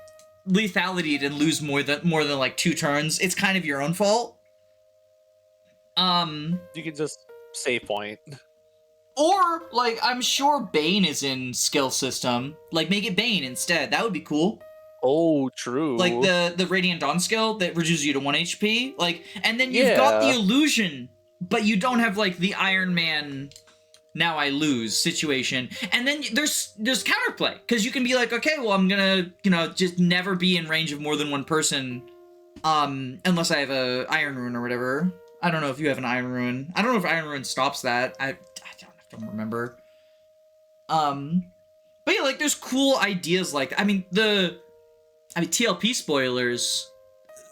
lethality and lose more than like 2 turns, it's kind of your own fault. You can just save point. Or, like, I'm sure Bane is in skill system. Like, make it Bane instead. That would be cool. Oh, true. Like, the Radiant Dawn skill that reduces you to 1 HP. Like, and then you've got the illusion, but you don't have, like, the Iron Man, now I lose situation. And then there's counterplay. Because you can be like, okay, well, I'm gonna, you know, just never be in range of more than one person. Unless I have a Iron Rune or whatever. I don't know if you have an Iron Rune. I don't know if Iron Rune stops that. I don't remember. But yeah, like there's cool ideas like I mean TLP spoilers.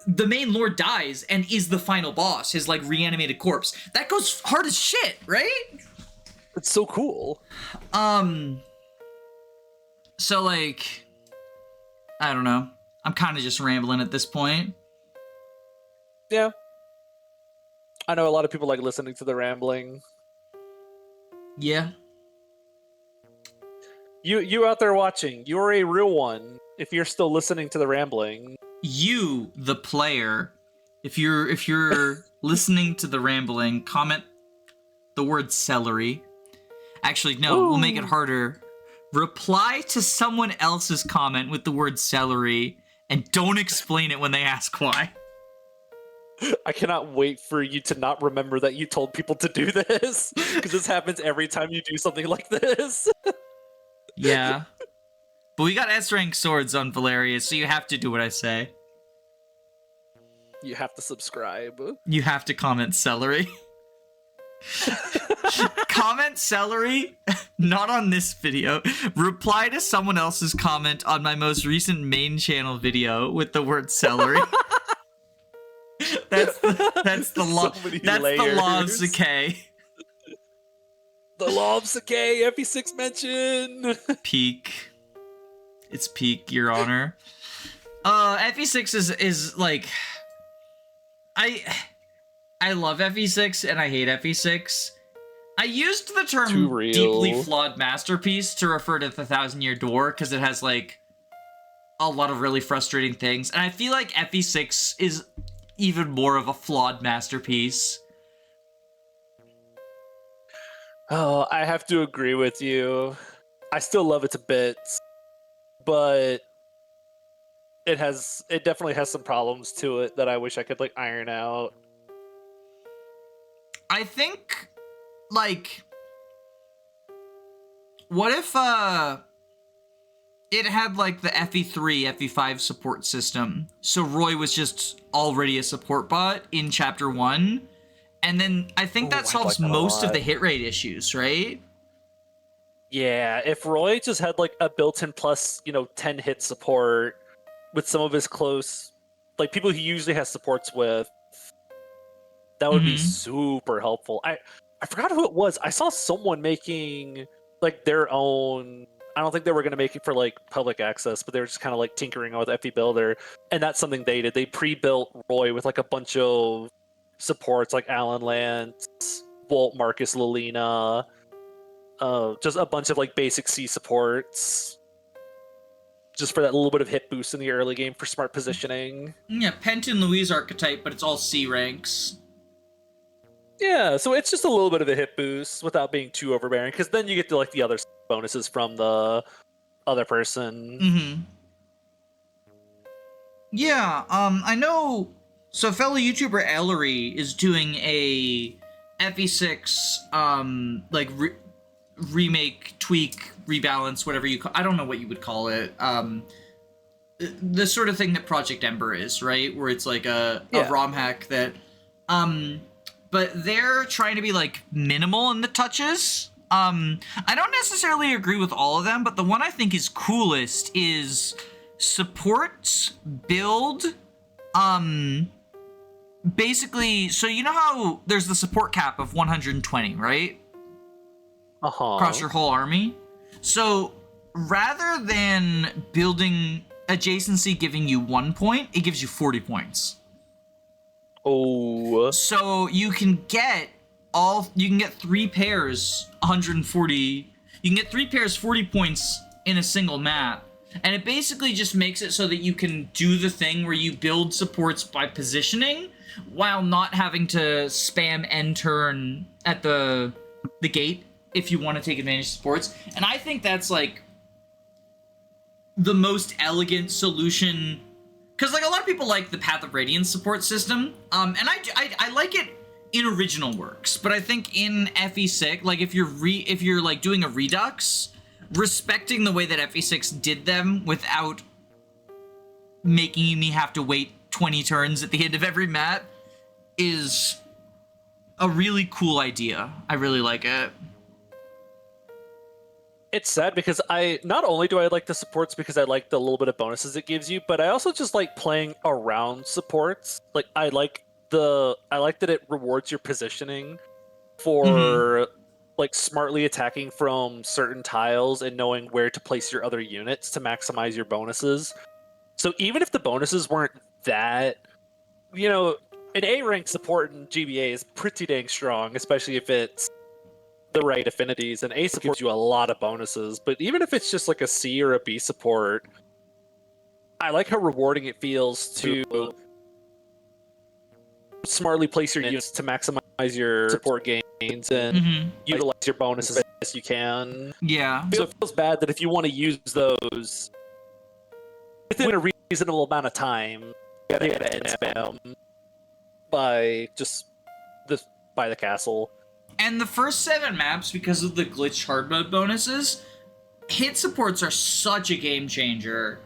The main lord dies and is the final boss, his like reanimated corpse. That goes hard as shit, right? It's so cool. So like I don't know. I'm kind of just rambling at this point. Yeah. I know a lot of people like listening to the rambling. Yeah. You out there watching, you're a real one if you're still listening to the rambling. You, the player, if you're listening to the rambling, comment the word celery. Actually, no, we'll make it harder. Reply to someone else's comment with the word celery and don't explain it when they ask why. I cannot wait for you to not remember that you told people to do this, because this happens every time you do something like this. Yeah. But we got S-rank swords on Valeria, so you have to do what I say. You have to subscribe. You have to comment celery. Comment celery, not on this video. Reply to someone else's comment on my most recent main channel video with the word celery. That's the law. So that's layers. The law of Sakei. The law of Sakei, FE6 mention. Peak. It's peak, Your Honor. FE6 is like I love FE6 and I hate FE6. I used the term deeply flawed masterpiece to refer to the 1,000-Year Door because it has like a lot of really frustrating things, and I feel like FE6 is even more of a flawed masterpiece. Oh, I have to agree with you. I still love it to bits, but it definitely has some problems to it that I wish I could like iron out. I think like what if it had like the FE3, FE5 support system. So Roy was just already a support bot in chapter 1. And then I think that solves most of the hit rate issues, right? Yeah, if Roy just had like a built-in plus, 10 hit support with some of his close, like people he usually has supports with, that would be super helpful. I forgot who it was. I saw someone making like their own. I don't think they were going to make it for like public access, but they were just kind of like tinkering with FE Builder, and that's something they did. They pre-built Roy with like a bunch of supports like Alan Lance, Bolt, Marcus, Lilina, just a bunch of like basic C supports. just for that little bit of hit boost in the early game for smart positioning. Yeah, Penton Louise archetype, but it's all C ranks. Yeah, so it's just a little bit of a hit boost without being too overbearing, because then you get to like the other bonuses from the other person. Mm-hmm. Yeah, I know. So fellow YouTuber Ellery is doing a FE6 like remake, tweak, rebalance, whatever you call. I don't know what you would call it. The sort of thing that Project Ember is, right? Where it's like a ROM hack that but they're trying to be like minimal in the touches. I don't necessarily agree with all of them, but the one I think is coolest is supports build basically, so you know how there's the support cap of 120, right? Across your whole army. So rather than building adjacency giving you 1 point, it gives you 40 points. Oh. So you can get 3 pairs 140. You can get 3 pairs 40 points in a single map. And it basically just makes it so that you can do the thing where you build supports by positioning while not having to spam end turn at the gate if you want to take advantage of supports. And I think that's like the most elegant solution, because like a lot of people like the Path of Radiance support system, and I like it in original works, but I think in FE6, like if you're like doing a redux, respecting the way that FE6 did them without making me have to wait 20 turns at the end of every map is a really cool idea. I really like it. It's sad because not only do I like the supports because I like the little bit of bonuses it gives you, but I also just like playing around supports. Like I like that it rewards your positioning for like smartly attacking from certain tiles and knowing where to place your other units to maximize your bonuses. So even if the bonuses weren't that, an A rank support in GBA is pretty dang strong, especially if it's the right affinities, and A support gives you a lot of bonuses. But even if it's just like a C or a B support, I like how rewarding it feels to smartly place your units to maximize your support gains and utilize your bonuses as best you can. Yeah. So it feels bad that if you want to use those within a reasonable amount of time, you gotta end spam by the castle. And the first 7 maps, because of the glitch hard mode bonuses, hit supports are such a game changer.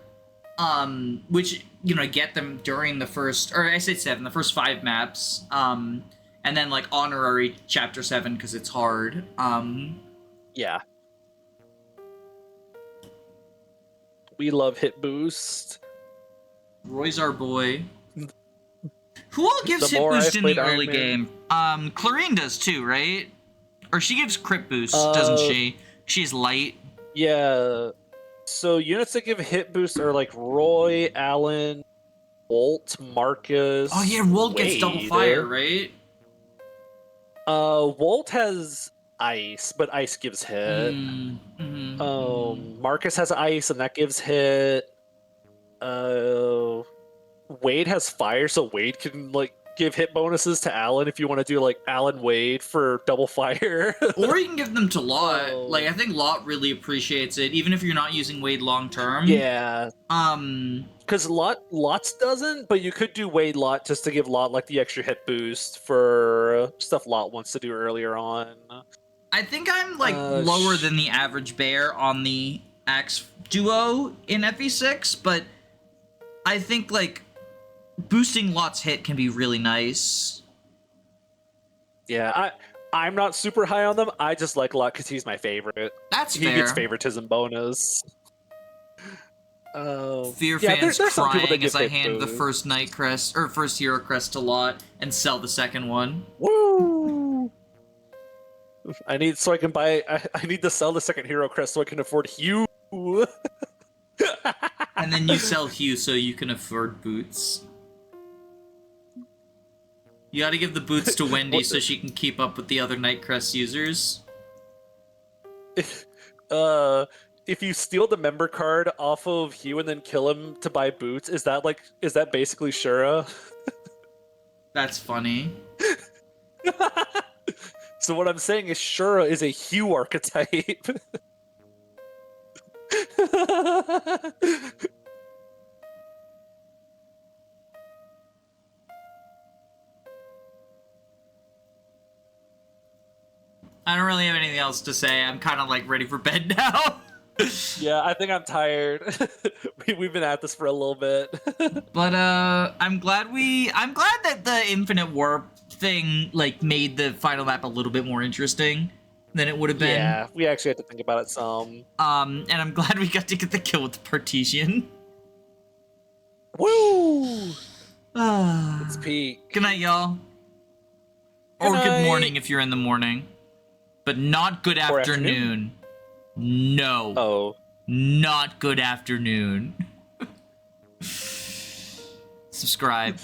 Which, get them during the first, or I say 7, the first 5 maps. And then like honorary chapter 7 because it's hard. Yeah. We love hit boost. Roy's our boy. Who all gives hit boost in the early game? Clarine does too, right? Or she gives crit boost, doesn't she? She's light. Yeah. So units that give hit boost are like Roy, Alan, Wolt, Marcus. Oh yeah, Wolt gets double fire, right? Wolt has ice, but ice gives hit. Marcus has ice, and that gives hit. Wade has fire, so Wade can like give hit bonuses to Alan if you want to do like Alan Wade for double fire. Or you can give them to Lot. Like I think Lot really appreciates it, even if you're not using Wade long term. Yeah. Because Lots doesn't, but you could do Wade Lot just to give Lot like the extra hit boost for stuff Lot wants to do earlier on. I think I'm like lower than the average bear on the Axe duo in FE6, but I think like boosting Lot's hit can be really nice. Yeah, I'm not super high on them. I just like Lot because he's my favorite. That's fair. He gets favoritism bonus. Fear fans crying as I hand the first Knight Crest or first Hero Crest to Lot and sell the second one. Woo! I need to sell the second Hero Crest so I can afford Hugh. And then you sell Hugh so you can afford boots. You gotta give the boots to Wendy so she can keep up with the other Nightcrest users. if you steal the member card off of Hugh and then kill him to buy boots, is that basically Shura? That's funny. So what I'm saying is Shura is a Hugh archetype. I don't really have anything else to say. I'm kind of like ready for bed now. Yeah, I think I'm tired. We've been at this for a little bit. But I'm glad that the infinite warp thing like made the final map a little bit more interesting than it would have been. Yeah, we actually had to think about it some. And I'm glad we got to get the kill with the Partition. Woo! It's It's peak. Good night, y'all. Good Or night. good morning if you're in the morning. But not good Or afternoon. No. Oh. Not good afternoon. Subscribe.